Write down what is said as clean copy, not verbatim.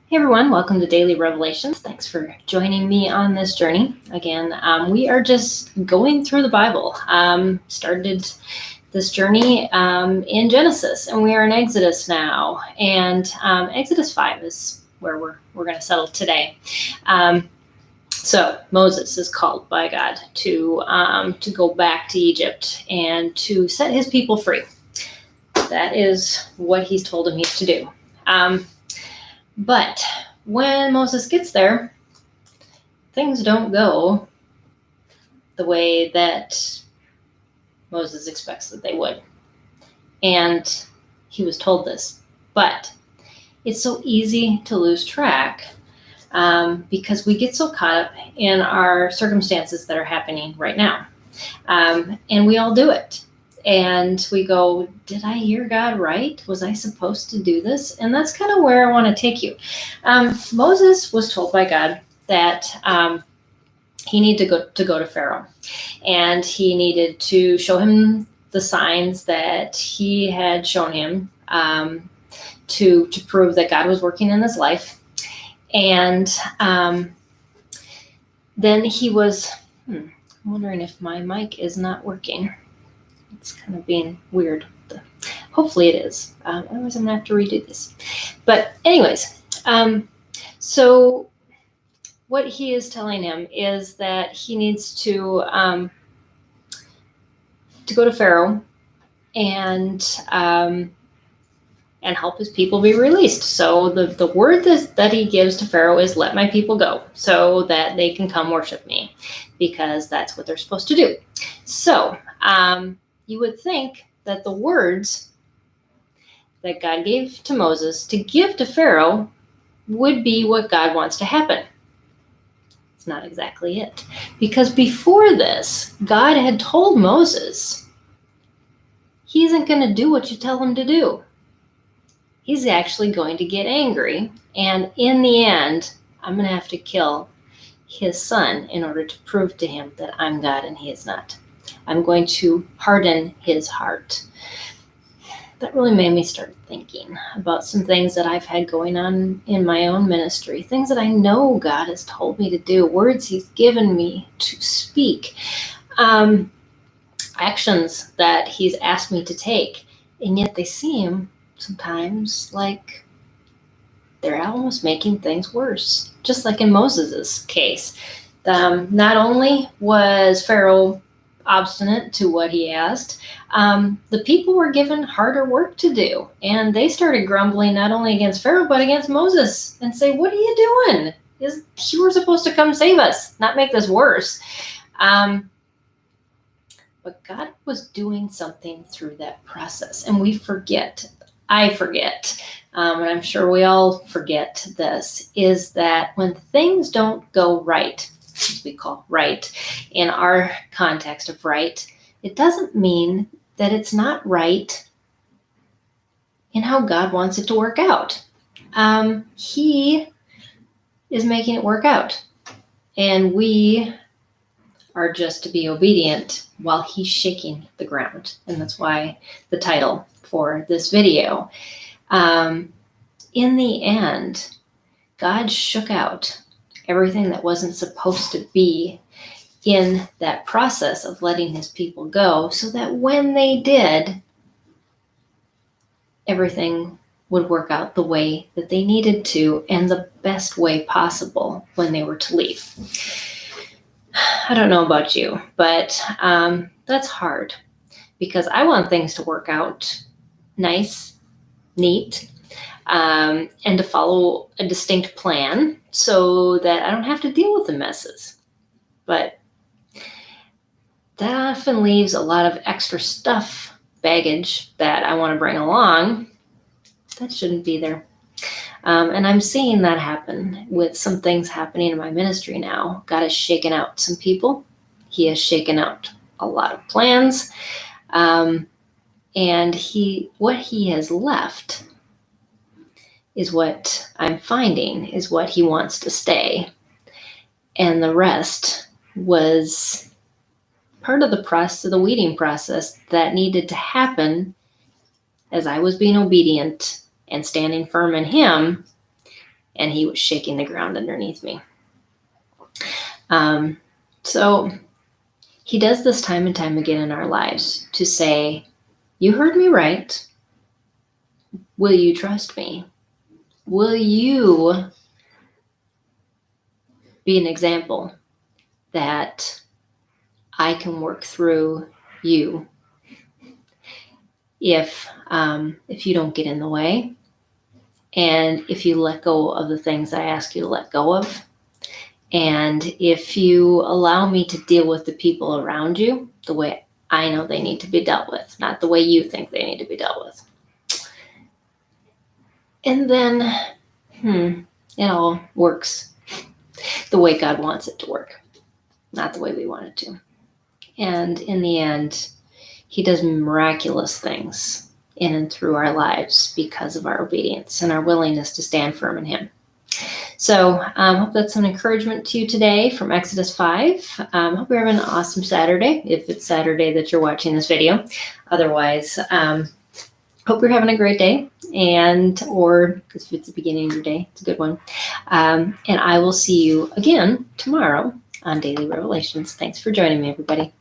Hey everyone, welcome to Daily Revelations. Thanks for joining me on this journey. Again, we are just going through the Bible. Started this journey in Genesis, and we are in Exodus now. And Exodus 5 is where we're going to settle today. So Moses is called by God to go back to Egypt and to set his people free. That is what he's told him he's to do. But when Moses gets there, things don't go the way that Moses expects that they would. And he was told this. But it's so easy to lose track because we get so caught up in our circumstances that are happening right now. And we all do it. And we go, did I hear God right? Was I supposed to do this? And that's kind of where I want to take you. Moses was told by God that he needed to go to Pharaoh. And he needed to show him the signs that he had shown him to prove that God was working in his life. And then he was, I'm wondering if my mic is not working. It's kind of being weird. Hopefully it is. Otherwise, I'm going to have to redo this. But anyways, so what he is telling him is that he needs to go to Pharaoh and help his people be released. So the word that he gives to Pharaoh is, let my people go so that they can come worship me, because that's what they're supposed to do. So you would think that the words that God gave to Moses to give to Pharaoh would be what God wants to happen. It's not exactly it. Because before this, God had told Moses, he isn't going to do what you tell him to do. He's actually going to get angry. And in the end, I'm going to have to kill his son in order to prove to him that I'm God and he is not. I'm going to harden his heart. That really made me start thinking about some things that I've had going on in my own ministry, things that I know God has told me to do, words he's given me to speak, actions that he's asked me to take, and yet they seem sometimes like they're almost making things worse, just like in Moses's case. Not only was Pharaoh obstinate to what he asked, the people were given harder work to do, and they started grumbling not only against Pharaoh but against Moses and say, what are you doing? You were supposed to come save us, not make this worse. But God was doing something through that process, and we forget. I forget, and I'm sure we all forget this, is that when things don't go right, we call right in our context of right, it doesn't mean that it's not right in how God wants it to work out. He is making it work out, and we are just to be obedient while he's shaking the ground. And that's why the title for this video. In the end, God shook out everything that wasn't supposed to be in that process of letting his people go, so that when they did, everything would work out the way that they needed to and the best way possible when they were to leave. I don't know about you, but that's hard, because I want things to work out nice, neat, and to follow a distinct plan so that I don't have to deal with the messes. But that often leaves a lot of extra stuff, baggage that I want to bring along that shouldn't be there. And I'm seeing that happen with some things happening in my ministry now. God has shaken out some people. He has shaken out a lot of plans. And what he has left is what I'm finding is what he wants to stay. And the rest was part of the process, the weeding process that needed to happen as I was being obedient and standing firm in him and he was shaking the ground underneath me. So he does this time and time again in our lives to say, you heard me right. Will you trust me? Will you be an example that I can work through you if you don't get in the way, and if you let go of the things I ask you to let go of, and if you allow me to deal with the people around you the way I know they need to be dealt with, not the way you think they need to be dealt with. And then, it all works the way God wants it to work, not the way we want it to. And in the end, he does miraculous things in and through our lives because of our obedience and our willingness to stand firm in him. So I hope that's an encouragement to you today from Exodus 5. Hope you're having an awesome Saturday, if it's Saturday that you're watching this video. Otherwise, hope you're having a great day, or if it's the beginning of your day, it's a good one. And I will see you again tomorrow on Daily Revelations. Thanks for joining me, everybody.